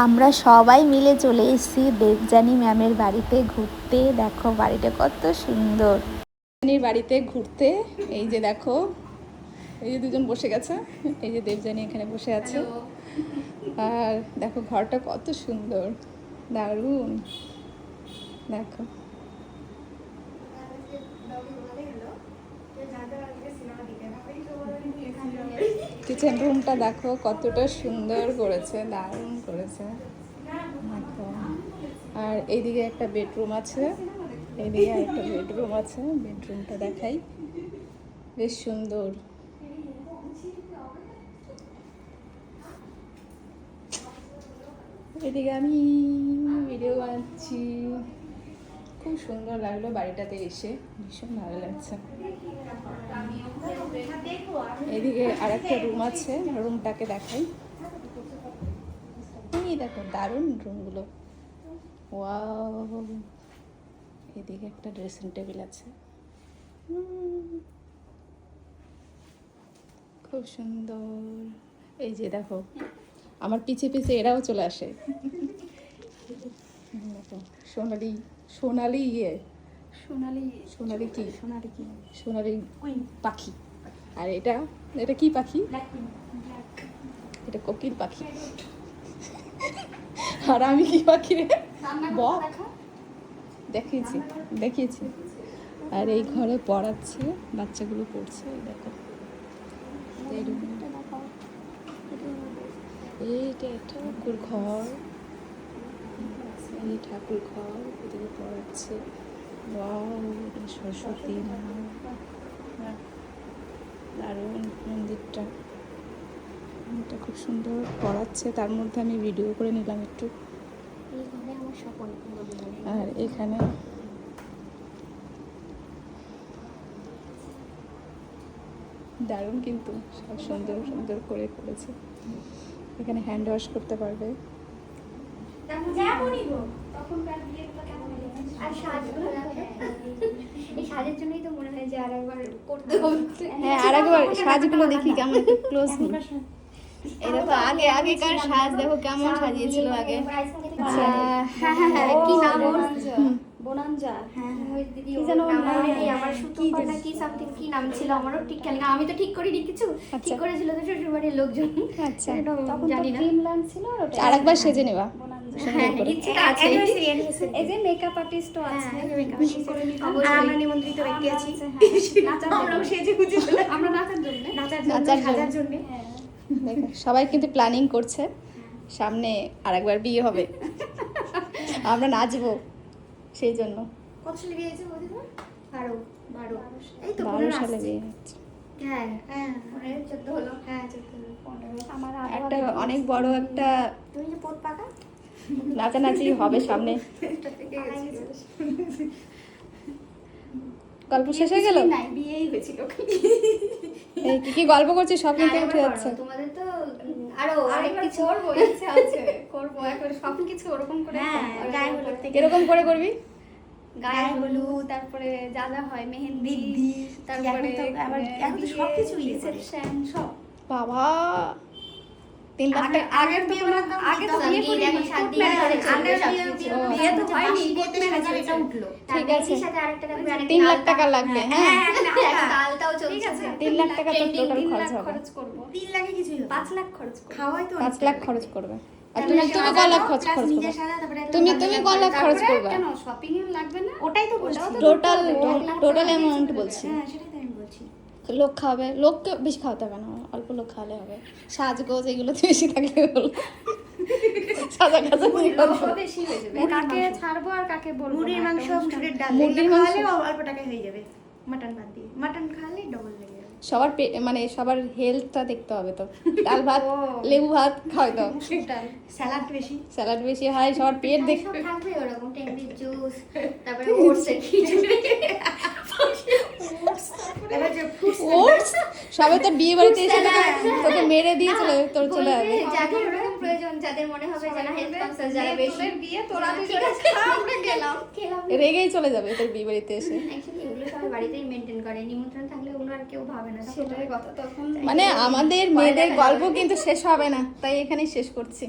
আমরা সবাই মিলে চলে এসেছি দেবযানী ম্যামের বাড়িতে ঘুরতে। দেখো বাড়িটা কত সুন্দর। দেবযানীর বাড়িতে ঘুরতে, এই যে দেখো, এই যে দুজন বসে গেছে, এই যে দেবযানী এখানে বসে আছে। আর দেখো ঘরটা কত সুন্দর, দারুণ। দেখো কিচেন রুমটা দেখো কতটা সুন্দর করেছে, দারুণ করেছে। দেখো, আর এইদিকে একটা বেডরুম আছে, এইদিকে একটা বেডরুম আছে। বেডরুমটা দেখাই, বেশ সুন্দর। এদিকে আমি ভিডিও বানাচ্ছি। খুব সুন্দর লাগলো বাড়িটাতে এসে, ভীষণ ভালো লাগছে। এদিকে আর একটা রুম আছে, রুমটাকে দেখাই। এই দেখো দারুণ রুমগুলো, ওয়াও। এদিকে একটা ড্রেসিং টেবিল আছে, খুব সুন্দর। এই যে দেখো আমার পিছে পিছে এরাও চলে আসে। দেখো সোনালি সোনালি সোনালি সোনালি কি সোনালি কি সোনালি পাখি। আর এটা এটা কি পাখি? এটা কোকিল পাখি। আর আমি কি পাখি রে? বক। দেখিয়েছি দেখিয়েছি। আর এই ঘরে পড়াচ্ছে, বাচ্চাগুলো পড়ছে। দেখো এইটা ঠাকুর ঘর, এই ঠাকুর ঘর, এদিকে পড়াচ্ছে। ওয়াও, সরস্বতী মা, দারুণ মন্দিরটা। এটা খুব সুন্দর পড়াচ্ছে, তার মধ্যে আমি ভিডিও করে নিলাম একটু। আর এখানে দারুণ, কিন্তু সব সুন্দর সুন্দর করে করেছে। এখানে হ্যান্ড ওয়াশ করতে পারবে। হ্যাঁ, আর একবার সাজগুলো দেখি কেমন, একটু ক্লোজ। এটা তো আগে আগেকার সাজ, দেখো কেমন সাজিয়েছিল আগে। হ্যাঁ হ্যাঁ হ্যাঁ, কি নাম ওর? বোনাঞ্জা। হ্যাঁ ওই দিদি, কি যেন আমার সুতোপাটা কি সামথিং, কি নাম ছিল আমারও ঠিক খেয়াল নেই। আমি তো ঠিক করিনি কিছু, ঠিক করেছিল তো শ্বশুরবাড়ির লোকজন। আচ্ছা, তখন জানি না। ড্রিমল্যান্ড ছিল আর ওটা আরেকবার সেজে নেবা। হ্যাঁ কিছুটা আছে, এই যে মেকআপ আর্টিস্টও আছে। আর আমরা নিমন্ত্রিত ব্যক্তি আছি, আমরাও সেজে গুজে আমরা নাচার জন্য, সাজার জন্য। দেখো সবাই কিন্তু প্ল্যানিং করছে, সামনে আরেকবার বিয়ে হবে, আমরা নাচবো সেই জন্য। কত সালে বিয়ে হয়েছে বৌদি? 12 এই তো 12 সালে বিয়ে হচ্ছে। হ্যাঁ হ্যাঁ 14 হলো। হ্যাঁ 14 15 আমার একটা অনেক বড় একটা তুমি যে পোত পাকা নাচানাচি হবে সামনে। গল্প শেষ হয়ে গেল? নাই, বিয়েই হয়েছিল। এই কি কি গল্প করছি সব কিন্তু উঠে যাচ্ছে। তোমাদের তো আরো অনেক কিছু করবো, ইচ্ছে আছে করবো এখন সব কিছু ওরকম করে। হ্যাঁ গায়ে হলুদ থেকে এরকম করে করবি, গায়ে হলুদ, তারপরে যা যা হয় মেহেন্দি, তারপরে আবার এখন তো সবকিছু রিসেপশন সব। বাবা 3 লাখ টাকা। আগের বিয়ে আগে তো বিয়ে করি এখন 7 দিন ধরে বিয়ে তো হয়নি, কোর্ট ম্যারেজ এটা উঠলো। ঠিক আছে, সাথে আরেকটা লাগবে, 3 লাখ টাকা লাগবে। হ্যাঁ তালটাও চলছে। ঠিক আছে 3 লাখ টাকা তো টোটাল 3 খরচ লাখ হবে। খরচ করব, 3 লাখে কিছুই হবে 5 লাখ খরচ করব। খাওয়াই তো 5 লাখ খরচ করবে। আর তুমি তুমি ক লাখ খরচ করবে? তুমি ক লাখ খরচ করবে? কেন শপিং এ লাগবে না? ওটাই তো বলছি, টোটাল টোটাল অ্যামাউন্ট বলছি। হ্যাঁ সেটাই তো আমি বলছি। লোক খাওয়াবে, লোককে বেশি খাওয়াতে হবে না, অল্প লোক খাওয়ালে হবে। সাজগোজ এগুলো বেশি থাকলে হলো, সাজা খাজা বেশি হয়ে যাবে। কাকে ছাড়বো আর কাকে বলবো? মুরগির মাংস, মুসুরির ডাল, মুরগির এগুলো মাংস খাওয়ালে অল্প টাকায় হয়ে যাবে। মাটন বাদ দিয়ে, মাটন খাওয়ালে ডবল লেগে যাবে। সবার মানে সবার হেলথটা দেখতে হবে তো। ডাল ভাত, লেবু ভাত খাওয়াই দাও, স্যালাড বেশি, স্যালাড বেশি হয়, সবার পেট সব দেখতে। থাকবে ওরকম, টেংরির জুস, তারপরে ওটসের খিচুড়ি, তারপরে যে ওটস, সবাই তো বিয়ে বাড়িতে এসে তোকে মেরে দিয়ে তোর চলে যাবে। যাদের ওরকম প্রয়োজন, যাদের মনে হবে যে না হেলথ কনসাস, যারা বেশি বিয়ে তোরা ঠিক আছে আমরা খেলাম রেগেই চলে যাবে তোর বিয়ে বাড়িতে এসে। অ্যাকচুয়ালি এগুলো সবাই বাড়িতেই মেনটেন করে, নিমন্ত্রণ থাকলে ওগুলো আর কেউ ভাবে না। সেটাই কথা। তখন মানে আমাদের মেয়েদের গল্প কিন্তু শেষ হবে না, তাই এখানেই শেষ করছি।